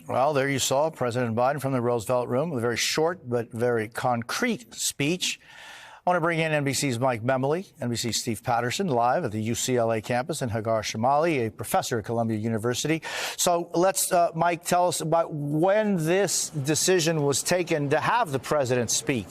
Well, there you saw President Biden from the Roosevelt Room with a very short but very concrete speech. I want to bring in NBC's Mike Memoli, NBC's Steve Patterson, live at the UCLA campus, and Hagar Chemali, a professor at Columbia University. So let's, Mike, tell us about when this decision was taken to have the president speak.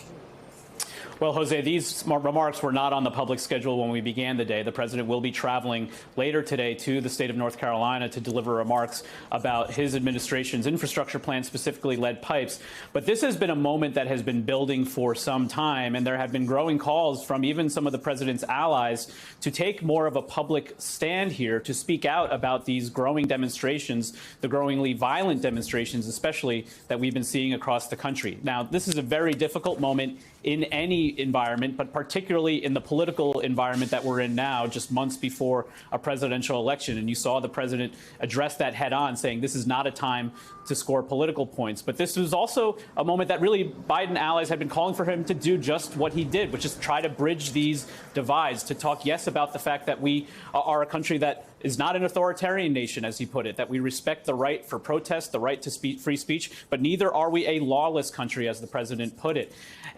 Well, Jose, these remarks were not on the public schedule when we began the day. The president will be traveling later today to the state of North Carolina to deliver remarks about his administration's infrastructure plan, specifically lead pipes. But this has been a moment that has been building for some time, and there have been growing calls from even some of the president's allies to take more of a public stand here, to speak out about these growing demonstrations, the growingly violent demonstrations, especially that we've been seeing across the country. Now, this is a very difficult moment in any environment, but particularly in the political environment that we're in now, just months before a presidential election. And you saw the president address that head on, saying this is not a time to score political points. But this was also a moment that really Biden allies had been calling for him to do just what he did, which is try to bridge these divides, to talk, yes, about the fact that we are a country that is not an authoritarian nation, as he put it, that we respect the right for protest, the right to free speech, but neither are we a lawless country, as the president put it.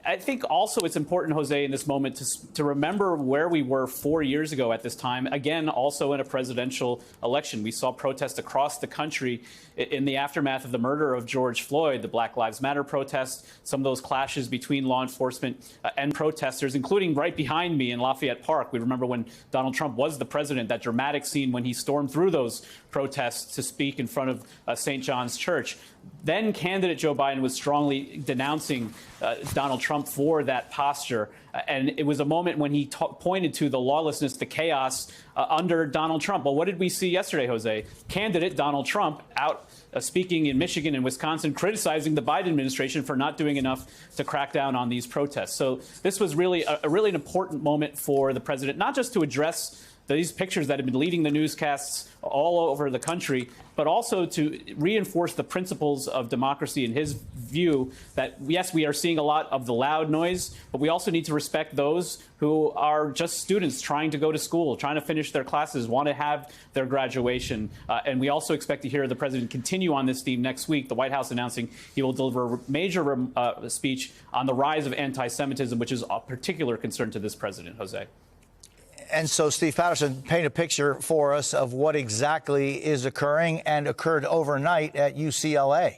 I think also it's important, Jose, in this moment to remember where we were 4 years ago at this time, again, also in a presidential election. We saw protests across the country in the aftermath of the murder of George Floyd, the Black Lives Matter protests, some of those clashes between law enforcement and protesters, including right behind me in Lafayette Park. We remember when Donald Trump was the president, that dramatic scene when he stormed through those protests to speak in front of St. John's Church. Then candidate Joe Biden was strongly denouncing Donald Trump for that posture. And it was a moment when he pointed to the lawlessness, the chaos under Donald Trump. Well, what did we see yesterday, Jose? Candidate Donald Trump out speaking in Michigan and Wisconsin, criticizing the Biden administration for not doing enough to crack down on these protests. So this was really really an important moment for the president, not just to address these pictures that have been leading the newscasts all over the country, but also to reinforce the principles of democracy in his view that, yes, we are seeing a lot of the loud noise, but we also need to respect those who are just students trying to go to school, trying to finish their classes, want to have their graduation. And we also expect to hear the president continue on this theme next week, the White House announcing he will deliver a major speech on the rise of anti-Semitism, which is a particular concern to this president, Jose. And so, Steve Patterson, paint a picture for us of what exactly is occurring and occurred overnight at UCLA.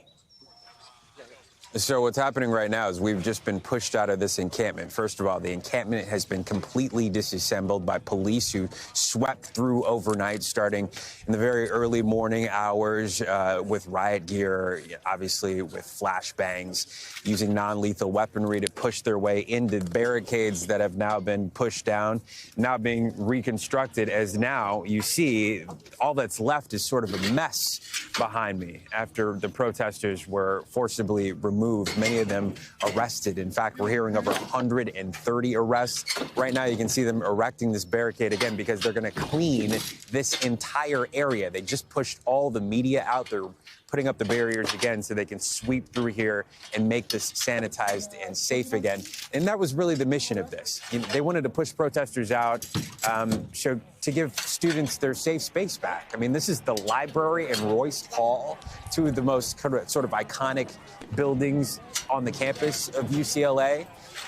So what's happening right now is we've just been pushed out of this encampment. First of all, the encampment has been completely disassembled by police who swept through overnight, starting in the very early morning hours with riot gear, obviously with flashbangs, using non-lethal weaponry to push their way into barricades that have now been pushed down, now being reconstructed, as now you see all that's left is sort of a mess behind me after the protesters were forcibly removed, many of them arrested. In fact, we're hearing over 130 arrests. Right now, you can see them erecting this barricade again because they're going to clean this entire area. They just pushed all the media out. They're putting up the barriers again so they can sweep through here and make this sanitized and safe again. And that was really the mission of this. They wanted to push protesters out, to give students their safe space back. I mean, this is the library and Royce Hall, two of the most sort of iconic buildings on the campus of UCLA.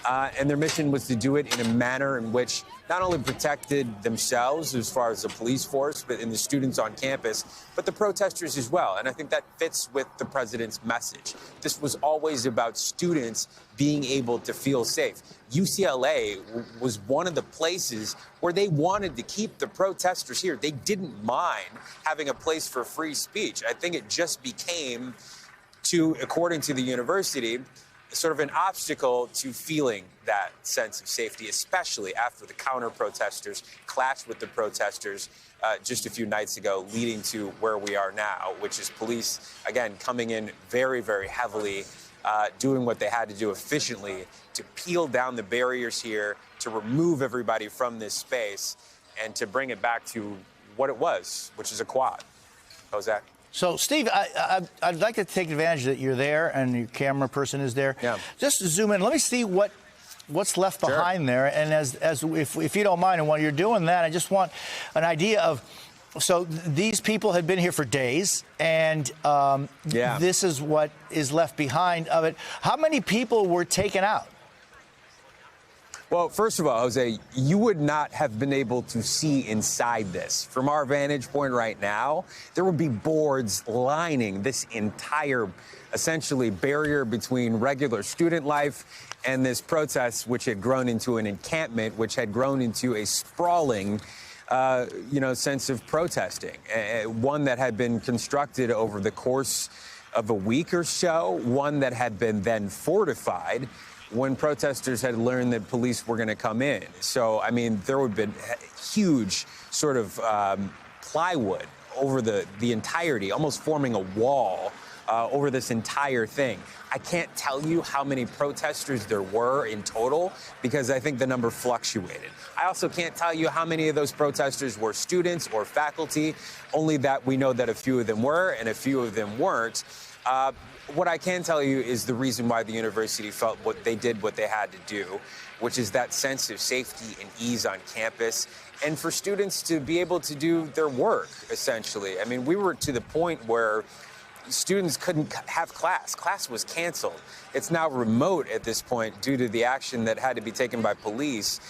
And their mission was to do it in a manner in which not only protected themselves as far as the police force, but in the students on campus, but the protesters as well. And I think that fits with the president's message. This was always about students being able to feel safe. UCLA was one of the places where they wanted to keep the protesters here. They didn't mind having a place for free speech. I think it just became, according to the university, sort of an obstacle to feeling that sense of safety, especially after the counter-protesters clashed with the protesters just a few nights ago, leading to where we are now, which is police, again, coming in very, very heavily, doing what they had to do efficiently to peel down the barriers here, to remove everybody from this space, and to bring it back to what it was, which is a quad. Jose? So, Steve, I'd like to take advantage that you're there and your camera person is there. Yeah. Just to zoom in, let me see what's left behind there. And if you don't mind, and while you're doing that, I just want an idea of So these people had been here for days, and this is what is left behind of it. How many people were taken out? Well, first of all, Jose, you would not have been able to see inside this. From our vantage point right now, there would be boards lining this entire, essentially, barrier between regular student life and this protest, which had grown into an encampment, which had grown into a sprawling sense of protesting, one that had been constructed over the course of a week or so, one that had been then fortified when protesters had learned that police were going to come in. So, I mean, there would have been huge sort of plywood over the entirety, almost forming a wall over this entire thing. I can't tell you how many protesters there were in total because I think the number fluctuated. I also can't tell you how many of those protesters were students or faculty, only that we know that a few of them were and a few of them weren't. What I can tell you is the reason why the university felt what they had to do, which is that sense of safety and ease on campus, and for students to be able to do their work, essentially. I mean, we were to the point where students couldn't have class. Class was canceled. It's now remote at this point due to the action that had to be taken by police.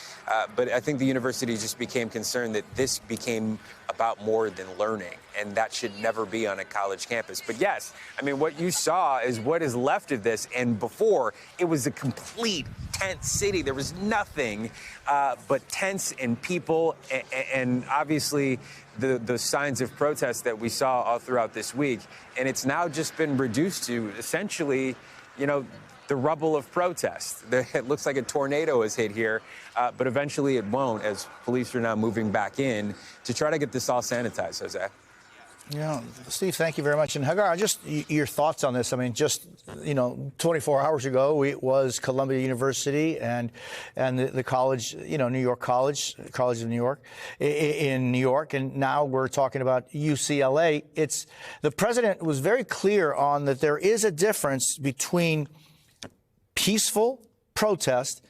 But I think the university just became concerned that this became about more than learning, and that should never be on a college campus. But yes, I mean, what you saw is what is left of this. And before, it was a complete tent city. There was nothing but tents and people, and obviously the signs of protest that we saw all throughout this week. And it's now just been reduced to essentially, the rubble of protest. It looks like a tornado has hit here, but eventually it won't, as police are now moving back in to try to get this all sanitized, Jose. Steve, thank you very much. And Hagar, just your thoughts on this. I mean, 24 hours ago, it was Columbia University and the college, New York College of New York, in New York. And now we're talking about UCLA. The president was very clear on that there is a difference between peaceful protest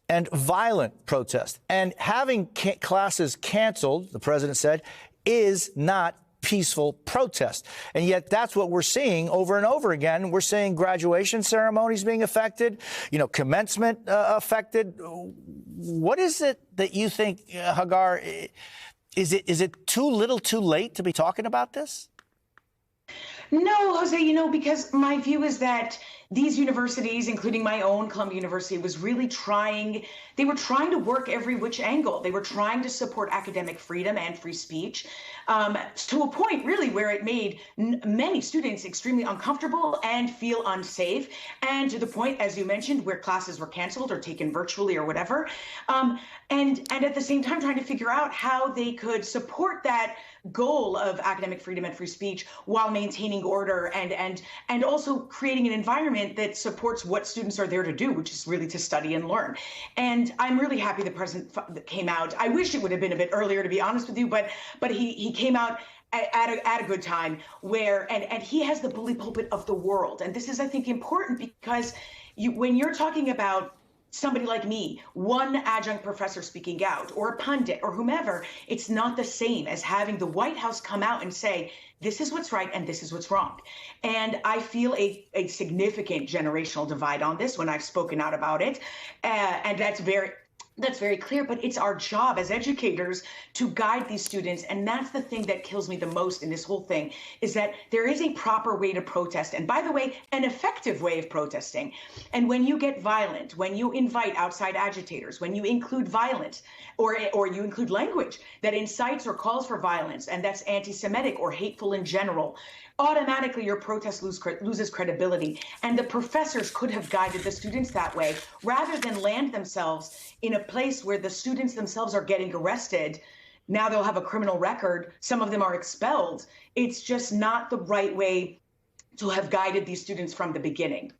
and violent protest. And having classes canceled, the president said, is not peaceful protest. And yet that's what we're seeing over and over again. We're seeing graduation ceremonies being affected, commencement affected. What is it that you think, Hagar, is it too little too late to be talking about this? No, Jose, because my view is that these universities, including my own Columbia University, was really they were trying to work every which angle. They were trying to support academic freedom and free speech to a point really where it made many students extremely uncomfortable and feel unsafe. And to the point, as you mentioned, where classes were canceled or taken virtually or whatever. And at the same time, trying to figure out how they could support that goal of academic freedom and free speech while maintaining order and also creating an environment that supports what students are there to do, which is really to study and learn. And I'm really happy the president came out. I wish it would have been a bit earlier, to be honest with you, but he came out at a good time where and he has the bully pulpit of the world. And this is, I think, important because when you're talking about somebody like me, one adjunct professor speaking out, or a pundit, or whomever, it's not the same as having the White House come out and say, this is what's right and this is what's wrong. And I feel a significant generational divide on this when I've spoken out about it. And that's very clear, but it's our job as educators to guide these students. And that's the thing that kills me the most in this whole thing, is that there is a proper way to protest. And by the way, an effective way of protesting. And when you get violent, when you invite outside agitators, when you include violence or you include language that incites or calls for violence, and that's anti-Semitic or hateful in general, automatically your protest loses credibility. And the professors could have guided the students that way rather than land themselves in a place where the students themselves are getting arrested. Now they'll have a criminal record. Some of them are expelled. It's just not the right way to have guided these students from the beginning.